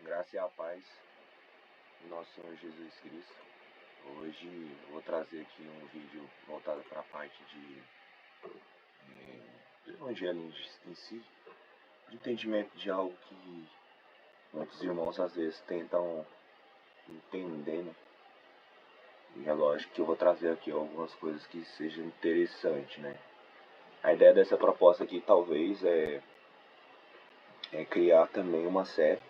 Graça e a paz do nosso Senhor Jesus Cristo. Hoje eu vou trazer aqui um vídeo voltado para a parte do Evangelho em si, de entendimento de algo que muitos irmãos às vezes tentam entender, né? E é lógico que eu vou trazer aqui algumas coisas que sejam interessantes, né? A ideia dessa proposta aqui talvez é criar também uma série.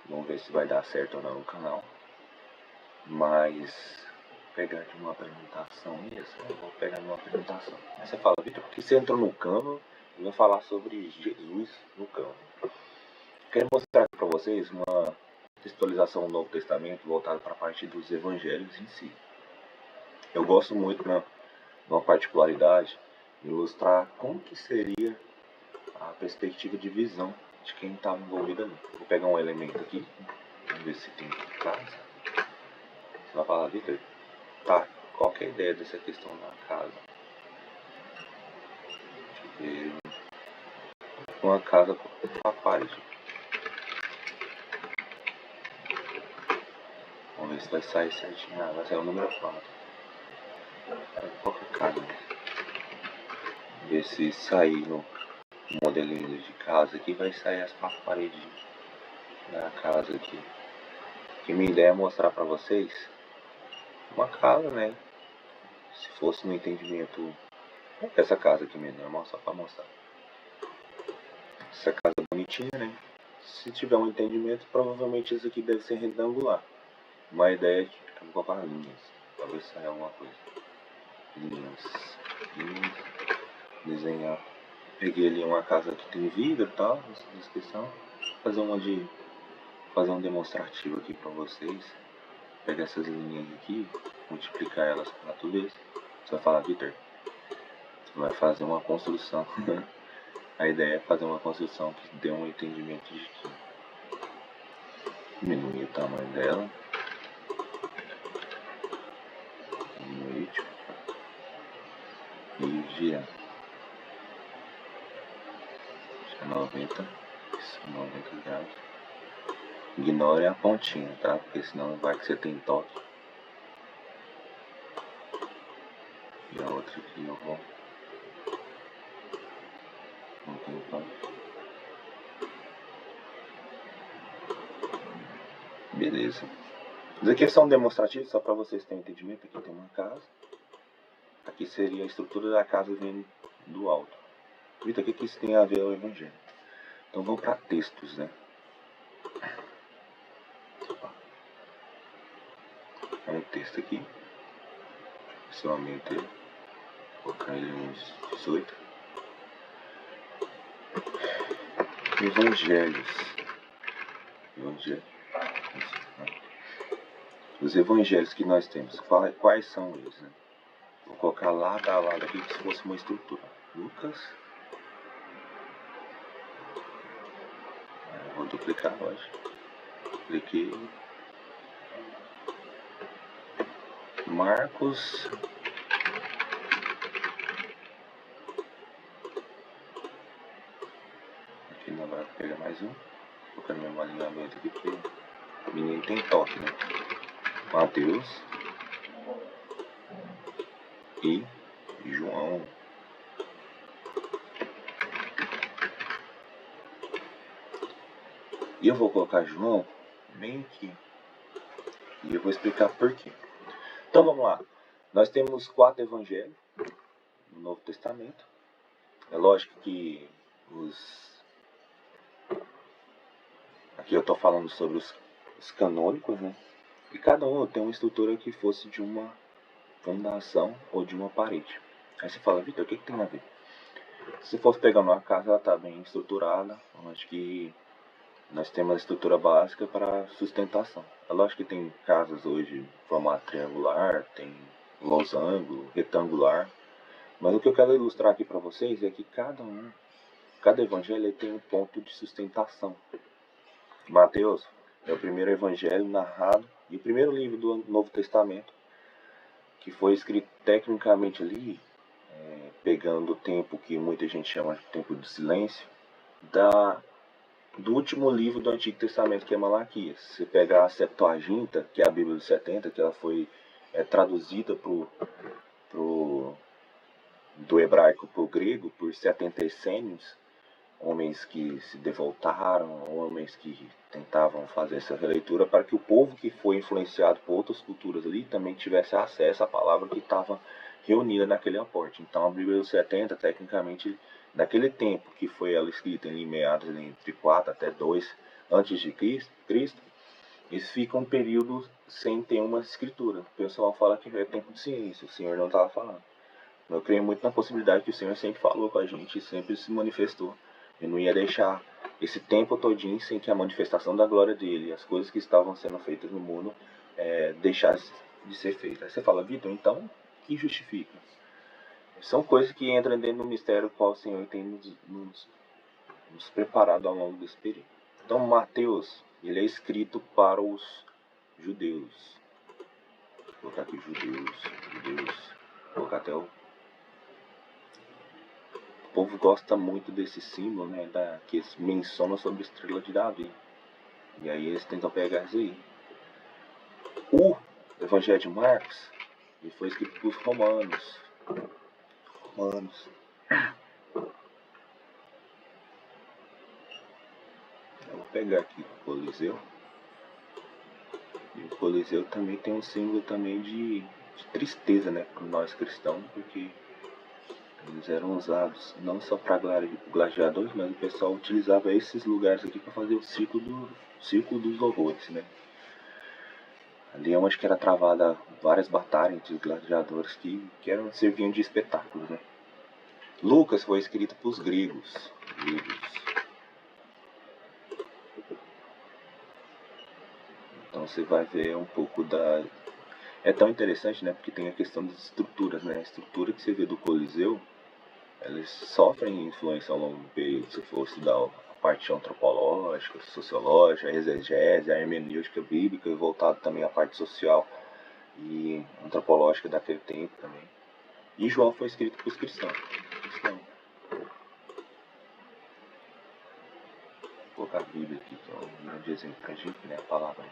Vamos ver se vai dar certo ou não no canal. Mas pegar de uma apresentação mesmo, eu vou pegar uma apresentação. Aí você fala, Vitor, por que você entrou no Canva e vai falar sobre Jesus no Canva? Quero mostrar aqui para vocês uma textualização do Novo Testamento voltada para a parte dos evangelhos em si. Eu gosto muito, né, de uma particularidade, de ilustrar como que seria a perspectiva de visão de quem estava envolvido ali. Vou pegar um elemento aqui, vamos ver se tem aqui em casa. Você vai falar, Vitor, tá, qual que é a ideia dessa questão da casa? Uma casa com a parede. Vamos ver se vai sair certinho. Ah, vai sair o número 4. Qualquer casa. Ver se sair no modelinho de casa aqui, vai sair as 4 paredes da casa aqui. Que minha ideia é mostrar pra vocês uma casa, né? Se fosse no entendimento dessa casa aqui mesmo, normal, só pra mostrar. Essa casa é bonitinha, né? Se tiver um entendimento, provavelmente isso aqui deve ser retangular. Uma ideia é que eu vou colocar linhas, talvez saia alguma coisa. Linhas, desenhar. Peguei ali uma casa que tem vidro e tal, nessa descrição. Fazer um demonstrativo aqui pra vocês. Pegar essas linhas aqui, multiplicar elas 4 vezes. Você vai falar, Vitor, você vai fazer uma construção. A ideia é fazer uma construção que dê um entendimento de que diminuir o tamanho dela. Diminuir e girar. 90 graus. Ignore a pontinha, tá? Porque senão vai que você tem toque. E a outra aqui eu vou. Não tem toque. Beleza. Isso aqui é só um demonstrativo, só para vocês terem entendimento. Aqui tem uma casa. Aqui seria a estrutura da casa vindo do alto. Vitor, o que isso tem a ver ao Evangelho? Então vamos para textos, né? É um texto aqui. Se eu aumentar ele, vou colocar ele uns 18. Evangelhos. Os evangelhos que nós temos, quais são eles, né? Vou colocar lado a lado aqui, como se fosse uma estrutura. Lucas. Vou duplicar, lógico. Cliquei. Marcos. Aqui não vai pegar mais um. Colocando meu alinhamento aqui, porque o menino tem toque, né? Mateus e João. E eu vou colocar João bem aqui. E eu vou explicar por quê. Então vamos lá. Nós temos 4 evangelhos no Novo Testamento. É lógico que aqui eu estou falando sobre os canônicos, né? E cada um tem uma estrutura que fosse de uma fundação ou de uma parede. Aí você fala, Vitor, o que tem a ver? Se fosse pegar uma casa, ela está bem estruturada. Eu acho que nós temos a estrutura básica para sustentação. É lógico que tem casas hoje em formato triangular, tem losango, retangular. Mas o que eu quero ilustrar aqui para vocês é que cada evangelho tem um ponto de sustentação. Mateus é o primeiro evangelho narrado e o primeiro livro do Novo Testamento que foi escrito tecnicamente ali, pegando o tempo que muita gente chama de tempo de silêncio, do último livro do Antigo Testamento, que é Malaquias. Se você pegar a Septuaginta, que é a Bíblia dos 70, que ela foi traduzida do hebraico para o grego por 70 essênios, homens que se devoltaram, homens que tentavam fazer essa releitura para que o povo que foi influenciado por outras culturas ali também tivesse acesso à palavra que estava reunida naquele aporte. Então a Bíblia dos 70, tecnicamente, naquele tempo que foi ela escrita em meados entre 4 até 2 antes de Cristo, eles ficam um período sem ter uma escritura. O pessoal fala que é tempo de ciência, o Senhor não estava falando. Eu creio muito na possibilidade que o Senhor sempre falou com a gente, sempre se manifestou. Ele não ia deixar esse tempo todinho sem que a manifestação da glória dele, as coisas que estavam sendo feitas no mundo, deixassem de ser feitas. Aí você fala, Vitor, então, o que justifica? São coisas que entram dentro do mistério qual o Senhor tem nos preparado ao longo desse período. Então, Mateus, ele é escrito para os judeus. Vou colocar aqui judeus. Vou colocar até o povo gosta muito desse símbolo, né, que eles mencionam sobre a estrela de Davi. E aí eles tentam pegar isso aí. O Evangelho de Marcos, ele foi escrito para os romanos. Eu vou pegar aqui o Coliseu. E o Coliseu também tem um símbolo também de tristeza, né, para nós cristãos, porque eles eram usados não só para gladiadores, mas o pessoal utilizava esses lugares aqui para fazer o círculo dos horrores, né? Ali é onde que era travada várias batalhas entre os gladiadores que serviam de espetáculos, né? Lucas foi escrito para os gregos. Então você vai ver um pouco da... É tão interessante, né? Porque tem a questão das estruturas, né? A estrutura que você vê do Coliseu, eles sofrem influência ao longo do período. Se for estudar a parte antropológica, sociológica, a exegese, a hermenêutica bíblica, e voltado também à parte social e antropológica daquele tempo também. E João foi escrito para os cristãos. Vou colocar a Bíblia aqui, que é um grande exemplo pra gente, né? A palavra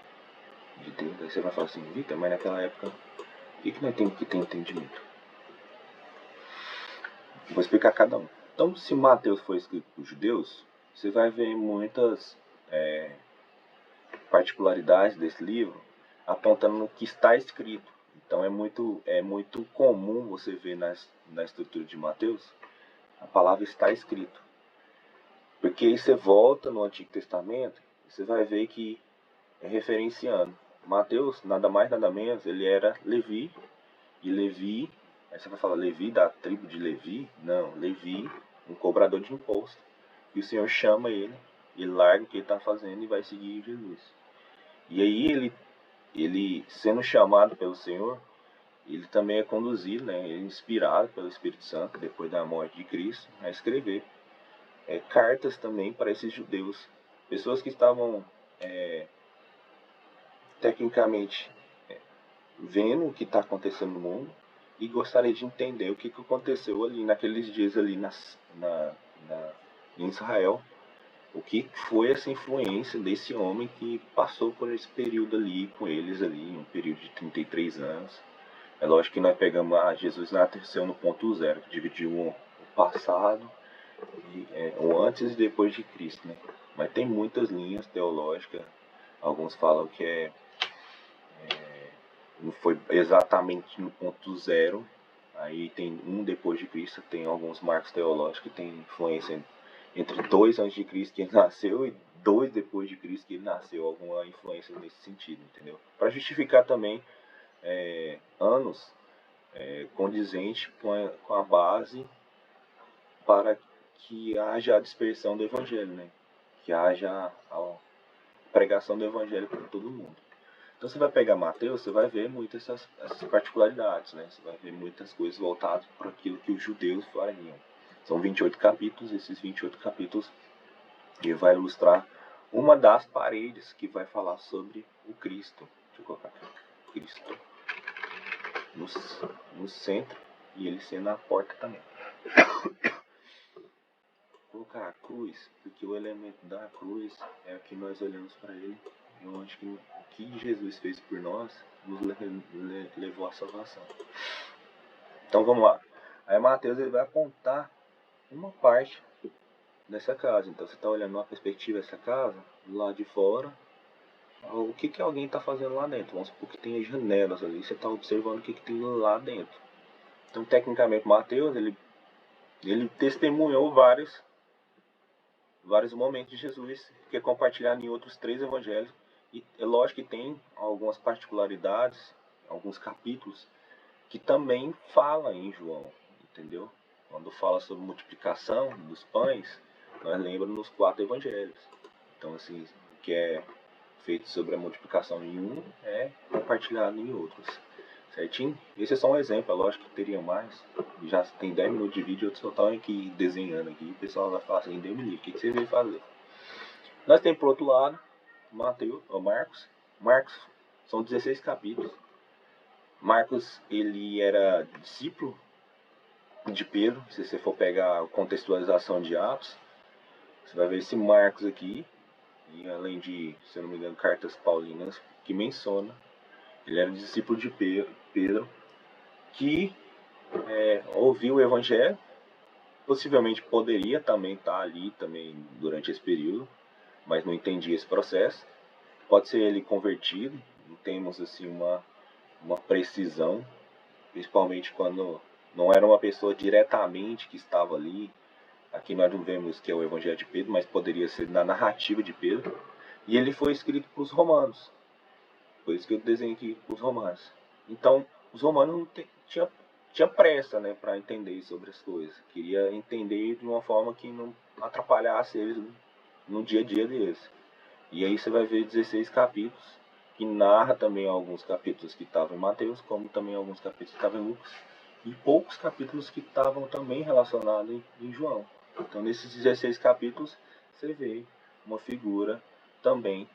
de Deus. Aí você vai falar assim, Vitor, mas naquela época, o que nós temos que ter entendimento? Vou explicar cada um. Então, se Mateus foi escrito para os judeus, você vai ver muitas particularidades desse livro apontando no que está escrito. Então, é muito comum você ver na estrutura de Mateus a palavra está escrito. Porque aí você volta no Antigo Testamento e você vai ver que é referenciando. Mateus, nada mais nada menos, ele era Levi, e Levi, aí você vai falar Levi da tribo de Levi? Não, Levi, um cobrador de imposto. E o Senhor chama ele larga o que ele está fazendo e vai seguir Jesus. E aí ele sendo chamado pelo Senhor, ele também é conduzido, né, ele é inspirado pelo Espírito Santo, depois da morte de Cristo, a escrever cartas também para esses judeus. Pessoas que estavam tecnicamente vendo o que está acontecendo no mundo e gostaria de entender o que aconteceu ali naqueles dias ali em Israel. O que foi essa influência desse homem que passou por esse período ali com eles ali, um período de 33 anos. É lógico que nós pegamos Jesus nasceu no ponto zero, que dividiu o passado, o antes e depois de Cristo, né? Mas tem muitas linhas teológicas. Alguns falam que não foi exatamente no ponto zero. Aí tem um depois de Cristo, tem alguns marcos teológicos que tem influência entre 2 antes de Cristo que ele nasceu e 2 depois de Cristo que ele nasceu, alguma influência nesse sentido, entendeu? Para justificar também anos condizente com a base para que haja a dispersão do evangelho, né? Que haja a pregação do evangelho para todo mundo. Então você vai pegar Mateus, você vai ver muitas essas particularidades, né? Você vai ver muitas coisas voltadas para aquilo que os judeus fariam. São 28 capítulos, esses 28 capítulos ele vai ilustrar uma das paredes que vai falar sobre o Cristo. Deixa eu colocar aqui. Cristo no centro e ele sendo a porta também. colocar a cruz, porque o elemento da cruz é o que nós olhamos para ele, e onde que o que Jesus fez por nós nos levou à salvação. Então vamos lá. Aí Mateus ele vai apontar uma parte dessa casa. Então você está olhando uma perspectiva dessa casa, do lado de fora, o que alguém está fazendo lá dentro. Vamos supor que tem janelas ali, você está observando o que tem lá dentro. Então tecnicamente Mateus ele testemunhou vários momentos de Jesus, que é compartilhado em outros 3 evangelhos. E é lógico que tem algumas particularidades, alguns capítulos, que também fala em João, entendeu? Quando fala sobre multiplicação dos pães, nós lembramos nos 4 evangelhos. Então, assim, o que é feito sobre a multiplicação em um é compartilhado em outros. Certinho? Esse é só um exemplo, é lógico que teria mais. Já tem 10 minutos de vídeo, eu só estou aqui desenhando aqui. O pessoal vai falar assim, Deus me livre, o que você veio fazer? Nós temos por outro lado, Marcos. Marcos são 16 capítulos. Marcos, ele era discípulo de Pedro. Se você for pegar a contextualização de Atos, você vai ver esse Marcos aqui. E além de, se eu não me engano, cartas paulinas, que menciona, ele era discípulo de Pedro, que ouviu o evangelho, possivelmente poderia também estar ali também durante esse período, mas não entendia esse processo. Pode ser ele convertido, não temos assim uma precisão, principalmente quando não era uma pessoa diretamente que estava ali. Aqui nós não vemos que é o evangelho de Pedro, mas poderia ser na narrativa de Pedro. E ele foi escrito para os romanos. Por isso que eu desenhei aqui os romanos. Então, os romanos não tinha pressa, né, para entender sobre as coisas. Queria entender de uma forma que não atrapalhasse eles no dia a dia deles. E aí você vai ver 16 capítulos, que narra também alguns capítulos que estavam em Mateus, como também alguns capítulos que estavam em Lucas, e poucos capítulos que estavam também relacionados em João. Então, nesses 16 capítulos, você vê uma figura também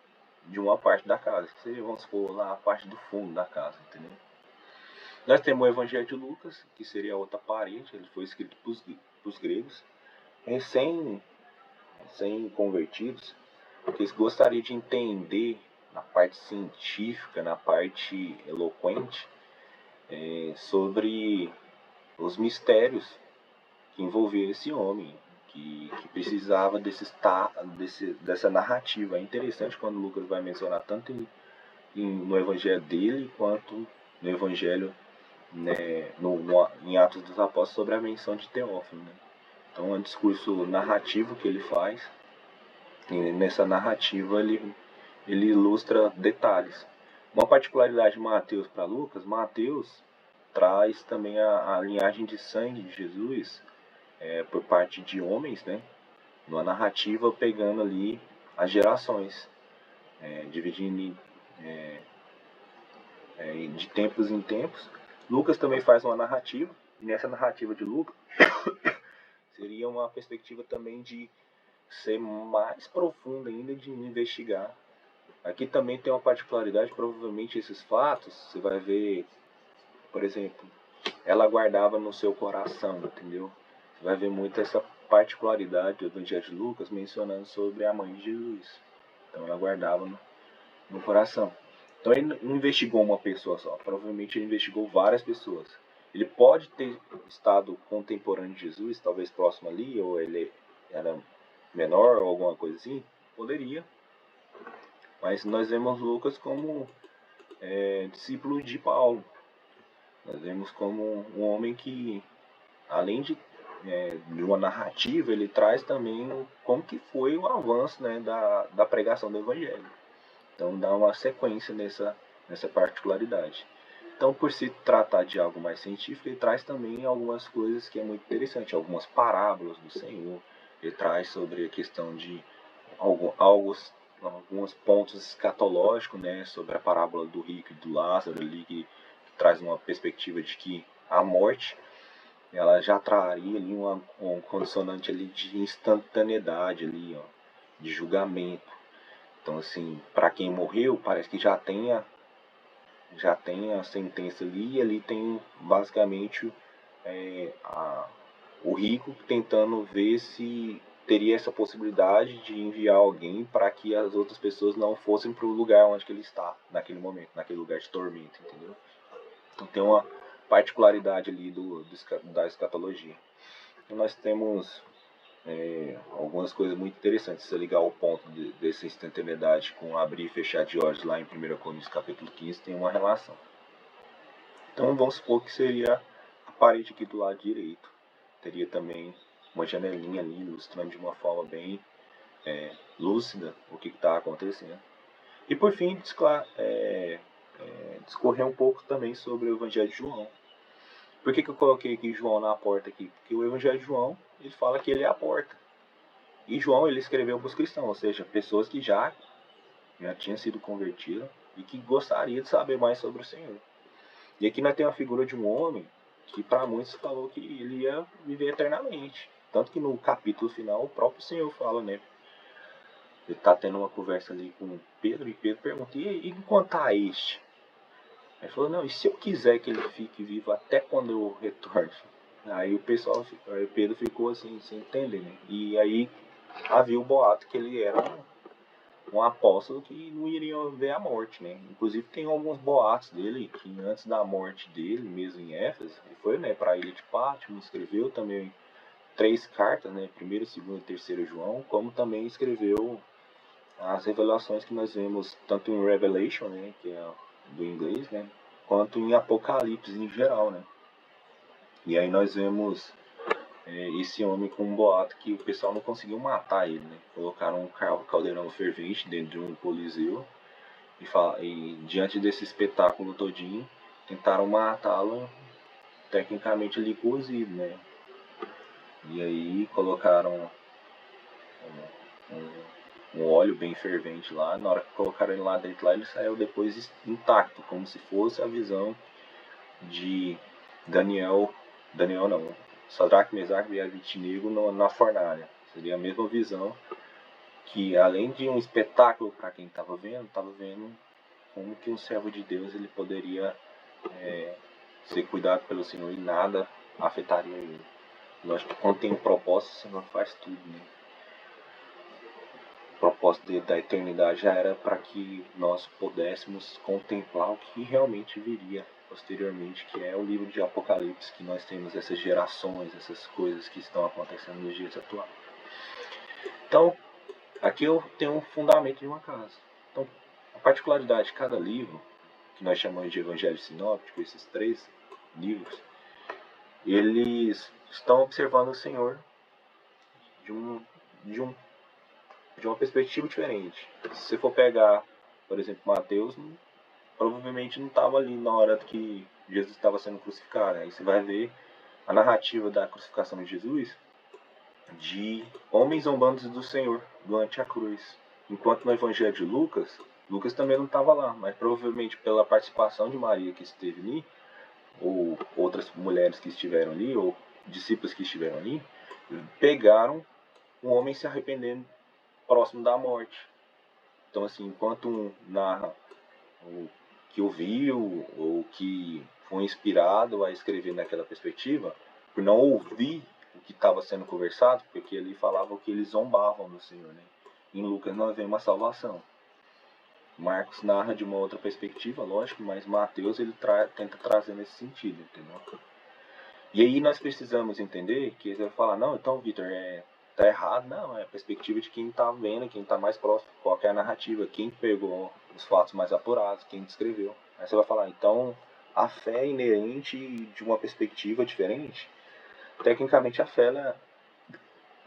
de uma parte da casa. Seria, vamos supor, lá a parte do fundo da casa, entendeu? Nós temos o Evangelho de Lucas, que seria a outra parede. Ele foi escrito para os gregos, recém-convertidos, porque eles gostariam de entender na parte científica, na parte eloquente, sobre os mistérios que envolviam esse homem, que precisava dessa narrativa. É interessante quando Lucas vai mencionar tanto no evangelho dele quanto no evangelho, né, em Atos dos Apóstolos, sobre a menção de Teófilo, né? Então é um discurso narrativo que ele faz, e nessa narrativa ele ilustra detalhes. Uma particularidade de Mateus para Lucas, Mateus traz também a linhagem de sangue de Jesus, por parte de homens, né? Numa narrativa pegando ali as gerações, dividindo de tempos em tempos. Lucas também faz uma narrativa, e nessa narrativa de Lucas seria uma perspectiva também de ser mais profunda ainda, de investigar. Aqui também tem uma particularidade, provavelmente esses fatos, você vai ver, por exemplo, ela guardava no seu coração, entendeu? Você vai ver muito essa particularidade do Evangelho de Lucas mencionando sobre a mãe de Jesus. Então ela guardava no coração. Então ele não investigou uma pessoa só, provavelmente ele investigou várias pessoas. Ele pode ter estado contemporâneo de Jesus, talvez próximo ali, ou ele era menor ou alguma coisa assim, poderia. Mas nós vemos Lucas como discípulo de Paulo. Nós vemos como um homem que, além de uma narrativa, ele traz também como que foi o avanço, né, da pregação do Evangelho. Então dá uma sequência nessa particularidade. Então, por se tratar de algo mais científico, ele traz também algumas coisas que é muito interessante, algumas parábolas do Senhor. Ele traz sobre a questão de alguns pontos escatológicos, né, sobre a parábola do rico e do Lázaro, ali, que traz uma perspectiva de que a morte ela já traria ali um condicionante ali de instantaneidade, ali, ó, de julgamento. Então, assim, para quem morreu, parece que já tem a sentença ali, e ali tem basicamente o rico tentando ver se teria essa possibilidade de enviar alguém para que as outras pessoas não fossem para o lugar onde que ele está, naquele momento, naquele lugar de tormento, entendeu? Então tem uma particularidade ali da escatologia. Então nós temos algumas coisas muito interessantes. Se ligar o ponto dessa instantaneidade com abrir e fechar de olhos lá em 1 Coríntios capítulo 15, tem uma relação. Então vamos supor que seria a parede aqui do lado direito. Teria também uma janelinha ali, ilustrando de uma forma bem lúcida o que está acontecendo. E por fim, discorrer um pouco também sobre o Evangelho de João. Por que eu coloquei aqui João na porta aqui? Porque o Evangelho de João, ele fala que ele é a porta. E João, ele escreveu para os cristãos, ou seja, pessoas que já tinham sido convertidas e que gostariam de saber mais sobre o Senhor. E aqui nós temos a figura de um homem que para muitos falou que ele ia viver eternamente. Tanto que no capítulo final o próprio Senhor fala, né? Ele está tendo uma conversa ali com Pedro, e Pedro pergunta, e enquanto a este? Ele falou, não, e se eu quiser que ele fique vivo até quando eu retorne? Aí Pedro ficou assim, sem entender, né? E aí havia o boato que ele era um apóstolo que não iria ver a morte, né? Inclusive tem alguns boatos dele que antes da morte dele, mesmo em Éfeso, ele foi, né, para a ilha de Pátimo, escreveu também 3 cartas, né? 1º, 2º e 3º João, como também escreveu as revelações que nós vemos tanto em Revelation, né, que é do inglês, né, quanto em Apocalipse em geral, né. E aí nós vemos esse homem com um boato que o pessoal não conseguiu matar ele, né. Colocaram um caldeirão fervente dentro de um coliseu e diante desse espetáculo todinho tentaram matá-lo, tecnicamente ali cozido, né. E aí colocaram um óleo bem fervente lá. Na hora que colocaram ele lá dentro, ele saiu depois intacto, como se fosse a visão de Daniel não, Sadraque, Mesaque e Abednego na fornalha. Seria a mesma visão, que além de um espetáculo para quem estava vendo como que um servo de Deus ele poderia ser cuidado pelo Senhor e nada afetaria ele. Lógico que quando tem um propósito, o Senhor faz tudo, né? O propósito da eternidade já era para que nós pudéssemos contemplar o que realmente viria posteriormente, que é o livro de Apocalipse, que nós temos essas gerações, essas coisas que estão acontecendo nos dias atuais. Então, aqui eu tenho um fundamento de uma casa. Então, a particularidade de cada livro, que nós chamamos de Evangelho Sinóptico, esses 3 livros, eles estão observando o Senhor de uma perspectiva diferente. Se você for pegar, por exemplo, Mateus, provavelmente não estava ali na hora que Jesus estava sendo crucificado. Aí você vai ver a narrativa da crucificação de Jesus de homens zombando do Senhor durante a cruz. Enquanto no Evangelho de Lucas, Lucas também não estava lá, mas provavelmente pela participação de Maria que esteve ali, ou outras mulheres que estiveram ali, ou discípulos que estiveram ali, pegaram um homem se arrependendo próximo da morte. Então, assim, enquanto um narra o que ouviu ou que foi inspirado a escrever naquela perspectiva, por não ouvir o que estava sendo conversado, porque ele falava que eles zombavam do Senhor, né? Em Lucas nós vemos uma salvação. Marcos narra de uma outra perspectiva, lógico, mas Mateus ele tenta trazer nesse sentido, entendeu? E aí nós precisamos entender que ele vai falar, não, então, Vitor, tá errado. Não, é a perspectiva de quem tá vendo, quem tá mais próximo, qual é a narrativa, quem pegou os fatos mais apurados, quem descreveu. Aí você vai falar, então, a fé é inerente de uma perspectiva diferente. Tecnicamente, a fé ela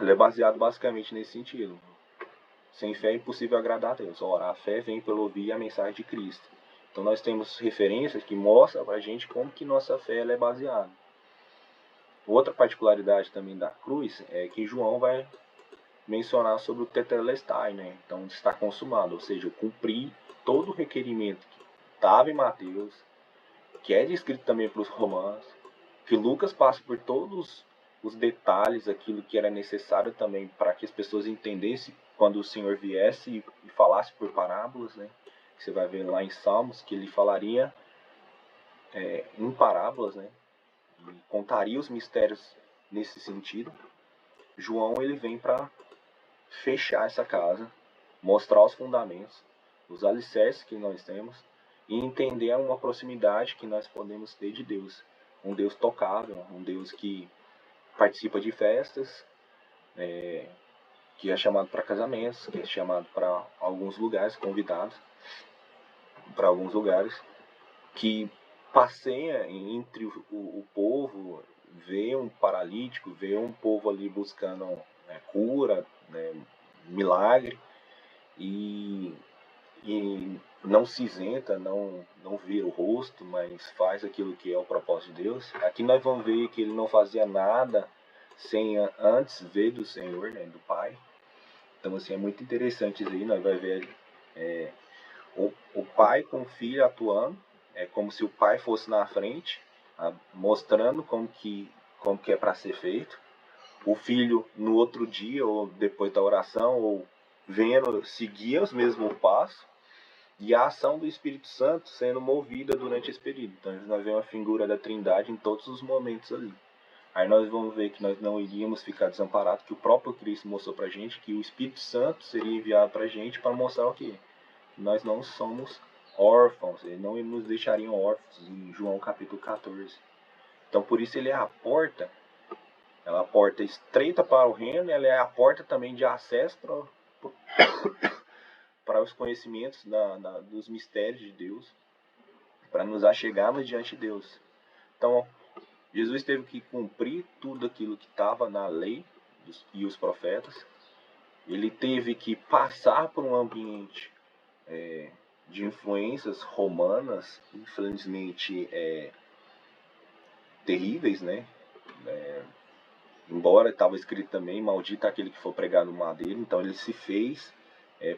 é baseada basicamente nesse sentido. Sem fé é impossível agradar a Deus. Ora, a fé vem pelo ouvir a mensagem de Cristo. Então nós temos referências que mostram pra gente como que nossa fé ela é baseada. Outra particularidade também da cruz é que João vai mencionar sobre o tetelestai, né? Então está consumado, ou seja, eu cumpri todo o requerimento que estava em Mateus, que é descrito também para os romanos, que Lucas passa por todos os detalhes, aquilo que era necessário também para que as pessoas entendessem quando o Senhor viesse e falasse por parábolas, né? Você vai ver lá em Salmos que ele falaria em parábolas, né? E contaria os mistérios nesse sentido. João ele vem para fechar essa casa, mostrar os fundamentos, os alicerces que nós temos e entender uma proximidade que nós podemos ter de Deus. Um Deus tocável, um Deus que participa de festas, que é chamado para casamentos, que é chamado para alguns lugares, convidados para alguns lugares, que passeia entre o povo, vê um paralítico, vê um povo ali buscando cura, milagre, e não se isenta, não vira o rosto, mas faz aquilo que é o propósito de Deus. Aqui nós vamos ver que ele não fazia nada sem antes ver do Senhor, do Pai. Então, assim, é muito interessante isso aí. Nós vamos ver o pai com o filho atuando, é como se o pai fosse na frente, mostrando como que é para ser feito. O filho, no outro dia, ou depois da oração, ou vendo, seguia os mesmos passos, e a ação do Espírito Santo sendo movida durante esse período. Então, nós vemos a figura da Trindade em todos os momentos ali. Aí nós vamos ver que nós não iríamos ficar desamparados, que o próprio Cristo mostrou pra gente que o Espírito Santo seria enviado pra gente para mostrar o quê? Que nós não somos órfãos, ele não nos deixaria órfãos, em João capítulo 14. Então por isso ele é a porta, ela é a porta estreita para o reino, ela é a porta também de acesso para os conhecimentos dos mistérios de Deus, para nos achegarmos diante de Deus. Então Jesus teve que cumprir tudo aquilo que estava na lei e os profetas. Ele teve que passar por um ambiente de influências romanas, infelizmente terríveis, né? Embora estava escrito também, maldito aquele que for pregado no madeiro. Então ele se fez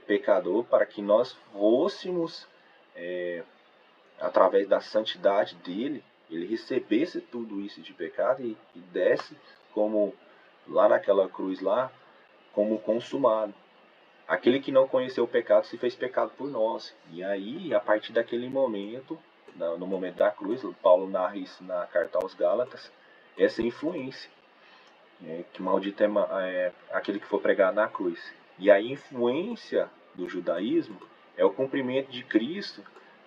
pecador para que nós fôssemos, através da santidade dele, ele recebesse tudo isso de pecado e desse como lá naquela cruz lá, como consumado. Aquele que não conheceu o pecado se fez pecado por nós. E aí, a partir daquele momento, no momento da cruz, Paulo narra isso na carta aos Gálatas, essa influência, que maldito é aquele que for pregado na cruz. E a influência do judaísmo é o cumprimento de Cristo,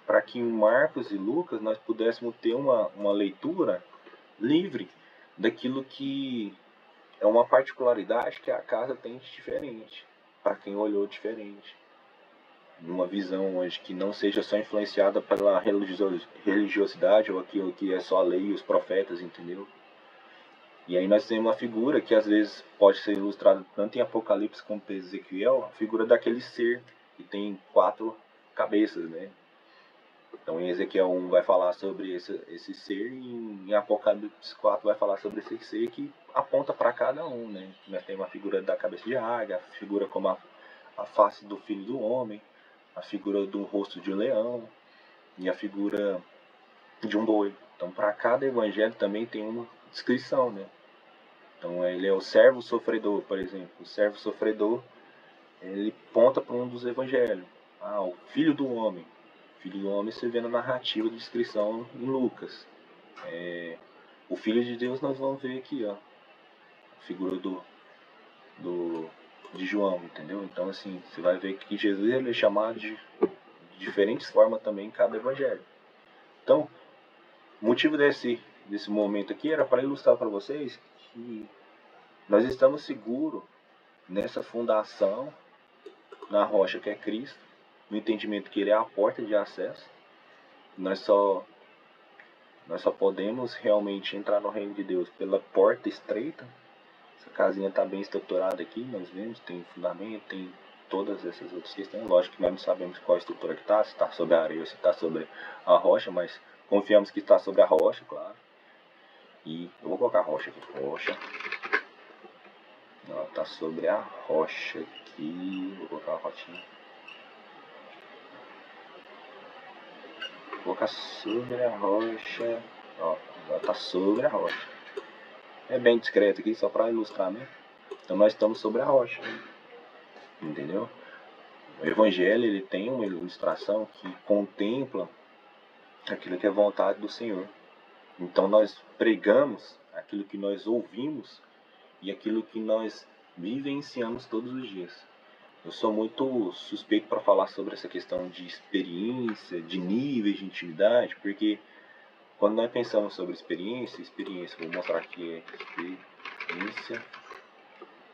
para que em Marcos e Lucas nós pudéssemos ter uma leitura livre daquilo que é uma particularidade que a casa tem de diferente, para quem olhou diferente. Numa visão hoje que não seja só influenciada pela religiosidade ou aquilo que é só a lei e os profetas, entendeu? E aí nós temos uma figura que às vezes pode ser ilustrada tanto em Apocalipse como em Ezequiel, a figura daquele ser que tem 4 cabeças, né? Então em Ezequiel 1 vai falar sobre esse ser e em Apocalipse 4 vai falar sobre esse ser que aponta para cada um, né? Nós temos a figura da cabeça de águia, a figura como a face do filho do homem, a figura do rosto de um leão e a figura de um boi. Então para cada evangelho também tem uma descrição, né? Então ele é o servo sofredor, por exemplo. O servo sofredor, ele aponta para um dos evangelhos. O filho do homem. O filho do homem você vê na narrativa de descrição em Lucas. O filho de Deus nós vamos ver aqui, ó. A figura de João, entendeu? Então assim, você vai ver que Jesus ele é chamado de diferentes formas também em cada evangelho. Então, o motivo desse momento aqui era para ilustrar para vocês que nós estamos seguros nessa fundação, na rocha que é Cristo, no entendimento que ele é a porta de acesso. Nós só podemos realmente entrar no reino de Deus pela porta estreita. Essa casinha está bem estruturada aqui, nós vemos, tem fundamento, tem todas essas outras questões. Lógico que nós não sabemos qual a estrutura que está, se está sobre a areia ou se está sobre a rocha, mas confiamos que está sobre a rocha, claro. E eu vou colocar a rocha aqui, rocha. Ela está sobre a rocha aqui, vou colocar uma rotinha. Vou colocar sobre a rocha, ó, ela está sobre a rocha. É bem discreto aqui, só para ilustrar mesmo. Então nós estamos sobre a rocha, entendeu? O Evangelho ele tem uma ilustração que contempla aquilo que é vontade do Senhor. Então nós pregamos aquilo que nós ouvimos e aquilo que nós vivenciamos todos os dias. Eu sou muito suspeito para falar sobre essa questão de experiência, de níveis de intimidade, porque quando nós pensamos sobre experiência, vou mostrar aqui experiência,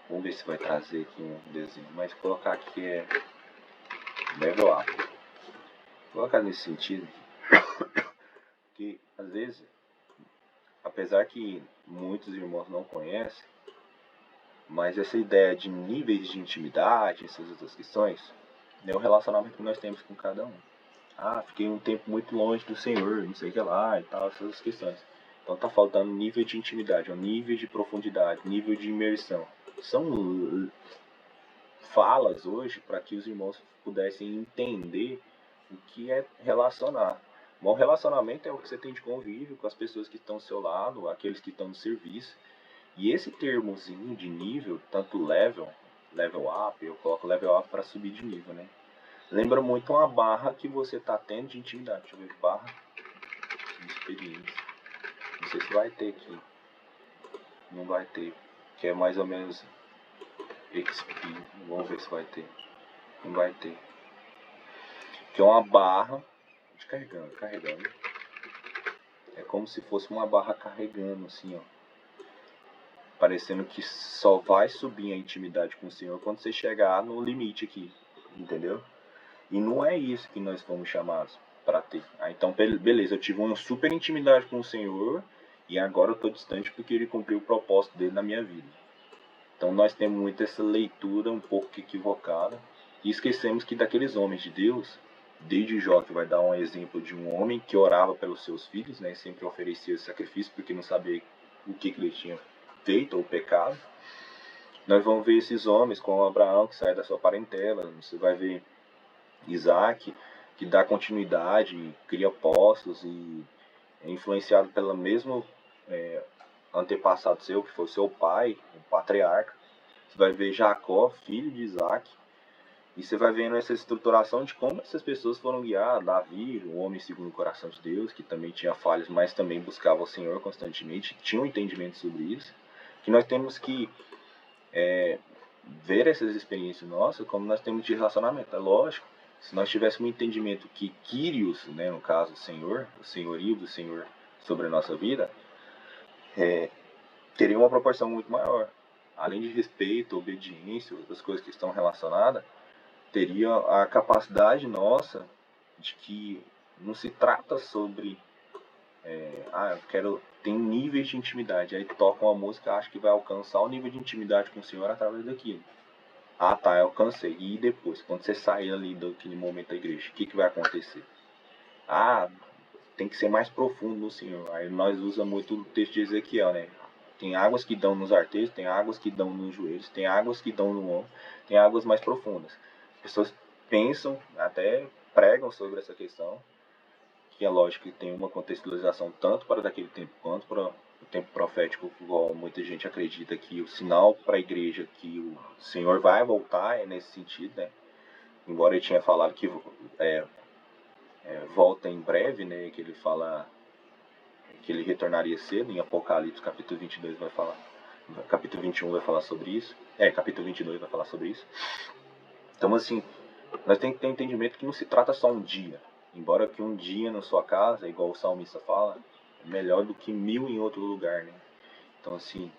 vamos ver se vai trazer aqui um desenho, mas colocar aqui level up. Vou colocar nesse sentido, que às vezes, apesar que muitos irmãos não conhecem, mas essa ideia de níveis de intimidade, essas outras questões, é o relacionamento que nós temos com cada um. Fiquei um tempo muito longe do Senhor, não sei o que lá e tal, essas questões. Então tá faltando nível de intimidade, nível de profundidade, nível de imersão. São falas hoje para que os irmãos pudessem entender o que é relacionar. Bom relacionamento é o que você tem de convívio com as pessoas que estão ao seu lado, aqueles que estão no serviço. E esse termozinho de nível, tanto level up, eu coloco level up para subir de nível, né? Lembra muito uma barra que você está tendo de intimidade. Deixa eu ver, barra de experiência. Não sei se vai ter aqui. Não vai ter. Que é mais ou menos XP. Vamos ver se vai ter. Não vai ter. Que é uma barra de carregando. É como se fosse uma barra carregando, assim, ó. Parecendo que só vai subir a intimidade com o Senhor quando você chegar no limite aqui. Entendeu? E não é isso que nós fomos chamados para ter. Então, beleza, eu tive uma super intimidade com o Senhor e agora eu estou distante porque Ele cumpriu o propósito dele na minha vida. Então, nós temos muito essa leitura um pouco equivocada e esquecemos que daqueles homens de Deus, desde Jó, que vai dar um exemplo de um homem que orava pelos seus filhos, né, sempre oferecia esse sacrifício porque não sabia o que ele tinha feito ou pecado. Nós vamos ver esses homens como Abraão, que sai da sua parentela. Você vai ver Isaac, que dá continuidade, cria postos e é influenciado pelo mesmo antepassado seu, que foi seu pai, o patriarca. Você vai ver Jacó, filho de Isaac, e você vai vendo essa estruturação de como essas pessoas foram guiar. Davi, o homem segundo o coração de Deus, que também tinha falhas, mas também buscava o Senhor constantemente, tinha um entendimento sobre isso, que nós temos que ver essas experiências nossas como nós temos de relacionamento. É lógico, se nós tivéssemos um entendimento que Kyrios, né, no caso o Senhor, o senhorio do Senhor sobre a nossa vida, teria uma proporção muito maior. Além de respeito, obediência, outras coisas que estão relacionadas, teria a capacidade nossa de que não se trata sobre eu quero tem níveis de intimidade, aí toca uma música, acho que vai alcançar o nível de intimidade com o Senhor através daquilo. Eu alcancei. E depois, quando você sair ali daquele momento da igreja, o que vai acontecer? Tem que ser mais profundo no Senhor. Aí nós usamos muito o texto de Ezequiel, né? Tem águas que dão nos arteiros, tem águas que dão nos joelhos, tem águas que dão no ombro, tem águas mais profundas. As pessoas pensam, até pregam sobre essa questão, que é lógico que tem uma contextualização tanto para daquele tempo quanto para o tempo profético, igual muita gente acredita que o sinal para a igreja que o Senhor vai voltar é nesse sentido, né? Embora ele tinha falado que volta em breve, né? Que ele fala que ele retornaria cedo, em Apocalipse capítulo 22 vai falar, capítulo 21 vai falar sobre isso, capítulo 22 vai falar sobre isso. Então assim, nós temos que ter entendimento que não se trata só um dia, embora que um dia na sua casa, igual o salmista fala, é melhor do que 1000 em outro lugar, né? Então assim,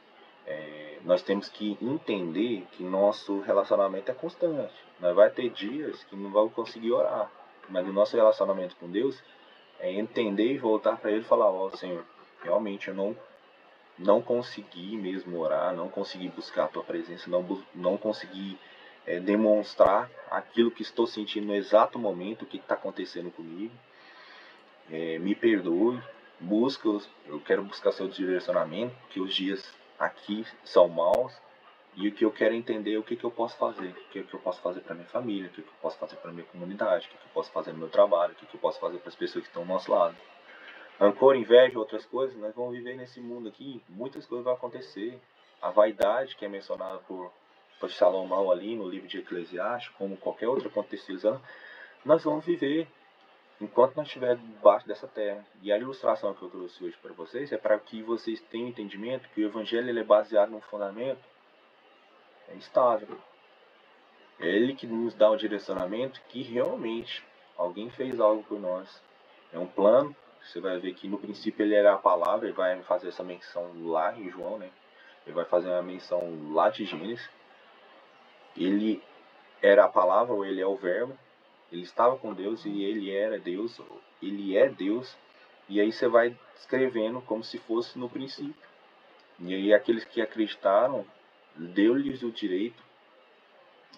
nós temos que entender que nosso relacionamento é constante. Nós vai ter dias que não vamos conseguir orar, mas o nosso relacionamento com Deus é entender e voltar para Ele e falar: Senhor, realmente eu não consegui mesmo orar, não consegui buscar a Tua presença, não consegui demonstrar aquilo que estou sentindo no exato momento, o que está acontecendo comigo. Me perdoe, eu quero buscar seu direcionamento, porque os dias aqui são maus, e o que eu quero entender é o que eu posso fazer, o que eu posso fazer para minha família, o que eu posso fazer para minha comunidade, o que eu posso fazer no meu trabalho, o que eu posso fazer para as pessoas que estão ao nosso lado. Rancor, inveja, outras coisas, nós vamos viver nesse mundo aqui, muitas coisas vão acontecer. A vaidade, que é mencionada por Salomão ali no livro de Eclesiastes, como qualquer outra contextualização, nós vamos viver enquanto nós estivermos debaixo dessa terra. E a ilustração que eu trouxe hoje para vocês é para que vocês tenham entendimento que o Evangelho ele é baseado num fundamento é estável. É Ele que nos dá o direcionamento que realmente alguém fez algo por nós. É um plano. Você vai ver que no princípio ele era a palavra, ele vai fazer essa menção lá em João, né? Ele vai fazer uma menção lá de Gênesis. Ele era a palavra, ou ele é o verbo. Ele estava com Deus e ele era Deus, ele é Deus. E aí você vai escrevendo como se fosse no princípio. E aí aqueles que acreditaram, deu-lhes o direito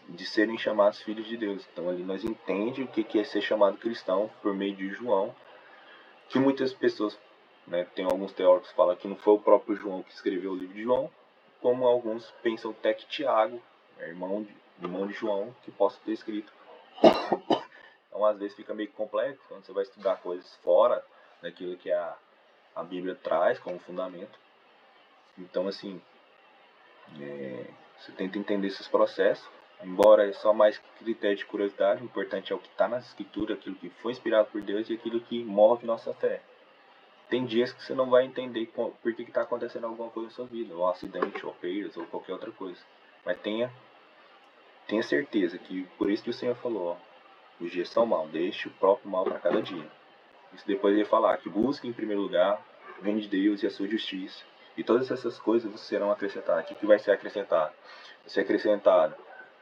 de serem chamados filhos de Deus. Então ali nós entendemos o que é ser chamado cristão por meio de João, que muitas pessoas, né, tem alguns teólogos que falam que não foi o próprio João que escreveu o livro de João, como alguns pensam até que Tiago, irmão de João, que possa ter escrito. Então às vezes fica meio complexo quando você vai estudar coisas fora daquilo que a Bíblia traz como fundamento. Então assim, você tenta entender esses processos, embora é só mais critério de curiosidade, o importante é o que está nas escrituras, aquilo que foi inspirado por Deus e aquilo que move nossa fé. Tem dias que você não vai entender por que está acontecendo alguma coisa na sua vida, ou um acidente, ou perdas, ou qualquer outra coisa. Mas tenha certeza que, por isso que o Senhor falou, ó, os dias são maus, deixe o próprio mal para cada dia. Isso depois ele falar que busque em primeiro lugar o reino de Deus e a sua justiça. E todas essas coisas serão acrescentadas. O que vai ser acrescentado? Vai ser acrescentado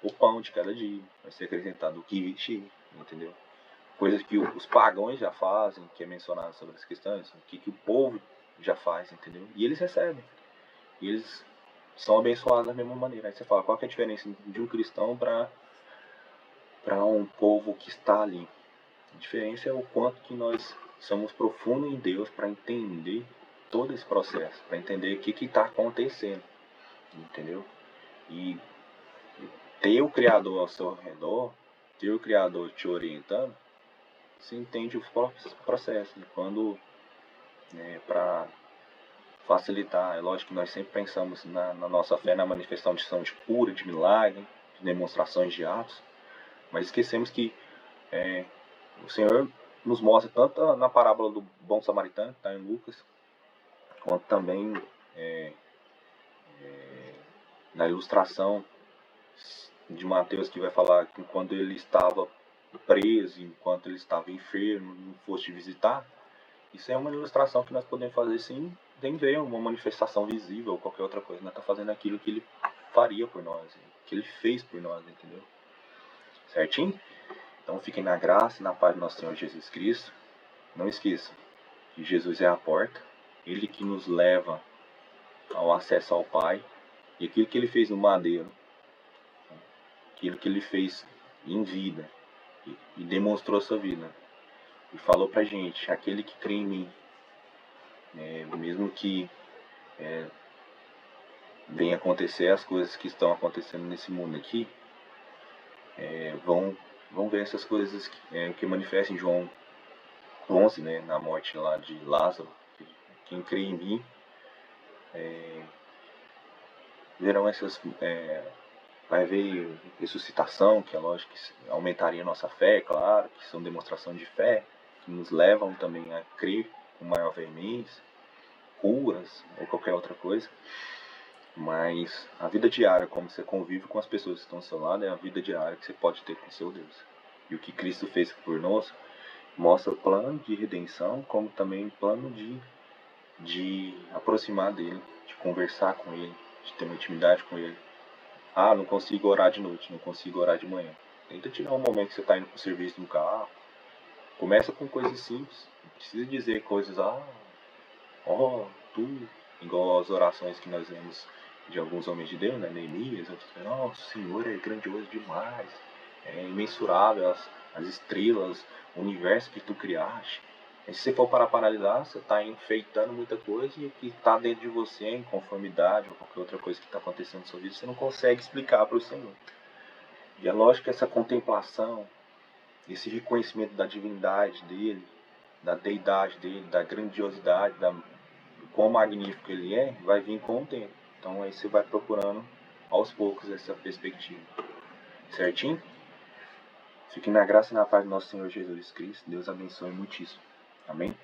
o pão de cada dia. Vai ser acrescentado o que vestir, entendeu? Coisas que os pagãos já fazem, que é mencionado sobre as questões, o que o povo já faz, entendeu? E eles recebem. E eles são abençoados da mesma maneira. Aí você fala, qual que é a diferença de um cristão para um povo que está ali? A diferença é o quanto que nós somos profundos em Deus para entender todo esse processo, para entender o que está acontecendo, entendeu? E ter o Criador ao seu redor, ter o Criador te orientando, você entende os próprios processos. E quando, para facilitar, é lógico que nós sempre pensamos na nossa fé, na manifestação de cura, de milagre, de demonstrações de atos, mas esquecemos que o Senhor nos mostra tanto na parábola do bom samaritano, que está em Lucas, quanto também na ilustração de Mateus, que vai falar que quando ele estava preso, enquanto ele estava enfermo, não fosse visitar. Isso é uma ilustração que nós podemos fazer sim, sem ver uma manifestação visível ou qualquer outra coisa. Nós estamos fazendo aquilo que ele faria por nós, que ele fez por nós, entendeu? Certinho? Então fiquem na graça e na paz do nosso Senhor Jesus Cristo. Não esqueçam que Jesus é a porta, Ele que nos leva ao acesso ao Pai, e aquilo que Ele fez no madeiro, aquilo que Ele fez em vida, e demonstrou sua vida, e falou pra gente, aquele que crê em mim, mesmo que venha acontecer as coisas que estão acontecendo nesse mundo aqui, vão ver essas coisas que manifestam em João 11, né, na morte lá de Lázaro. Quem crê em mim verão essas, vai ver ressuscitação, que é lógico que aumentaria a nossa fé, claro, que são demonstração de fé, que nos levam também a crer com maior veemência, curas ou qualquer outra coisa. Mas a vida diária, como você convive com as pessoas que estão ao seu lado, é a vida diária que você pode ter com o seu Deus. E o que Cristo fez por nós mostra o plano de redenção, como também o plano de aproximar dele, de conversar com ele, de ter uma intimidade com ele. Ah, não consigo orar de noite, não consigo orar de manhã. Tenta tirar um momento que você está indo para o serviço no carro. Começa com coisas simples. Não precisa dizer coisas, tu, igual as orações que nós vemos de alguns homens de Deus, né? Neemias, o Senhor é grandioso demais, é imensurável as estrelas, o universo que tu criaste. E se você for para analisar, você está enfeitando muita coisa e o que está dentro de você, em conformidade ou qualquer outra coisa que está acontecendo na sua vida, você não consegue explicar para o Senhor. E é lógico que essa contemplação, esse reconhecimento da divindade dele, da deidade dele, da grandiosidade, da quão magnífico ele é, vai vir com o tempo. Então aí você vai procurando aos poucos essa perspectiva. Certinho? Fique na graça e na paz do nosso Senhor Jesus Cristo. Deus abençoe muitíssimo. Amém?